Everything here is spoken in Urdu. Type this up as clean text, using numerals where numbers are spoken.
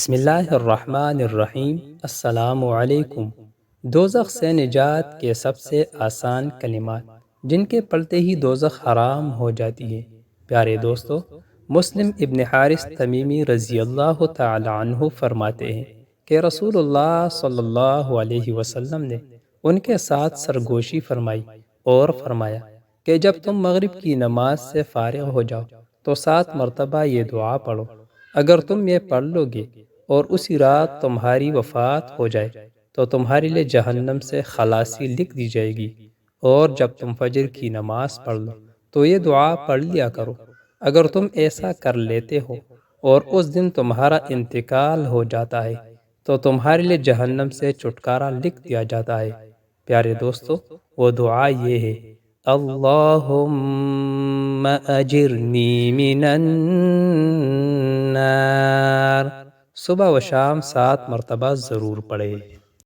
بسم اللہ الرحمن الرحیم۔ السلام علیکم۔ دوزخ سے نجات کے سب سے آسان کلمات جن کے پڑھتے ہی دوزخ حرام ہو جاتی ہے۔ پیارے دوستو، مسلم ابن حارث تمیمی رضی اللہ تعالی عنہ فرماتے ہیں کہ رسول اللہ صلی اللہ علیہ وسلم نے ان کے ساتھ سرگوشی فرمائی اور فرمایا کہ جب تم مغرب کی نماز سے فارغ ہو جاؤ تو 7 مرتبہ یہ دعا پڑھو۔ اگر تم یہ پڑھ لو گے اور اسی رات تمہاری وفات ہو جائے تو تمہارے لیے جہنم سے خلاصی لکھ دی جائے گی، اور جب تم فجر کی نماز پڑھ لو تو یہ دعا پڑھ لیا کرو۔ اگر تم ایسا کر لیتے ہو اور اس دن تمہارا انتقال ہو جاتا ہے تو تمہارے لیے جہنم سے چھٹکارا لکھ دیا جاتا ہے۔ پیارے دوستو، وہ دعا یہ ہے: اللہم اجرنی من النار۔ صبح و شام 7 مرتبہ ضرور پڑھے۔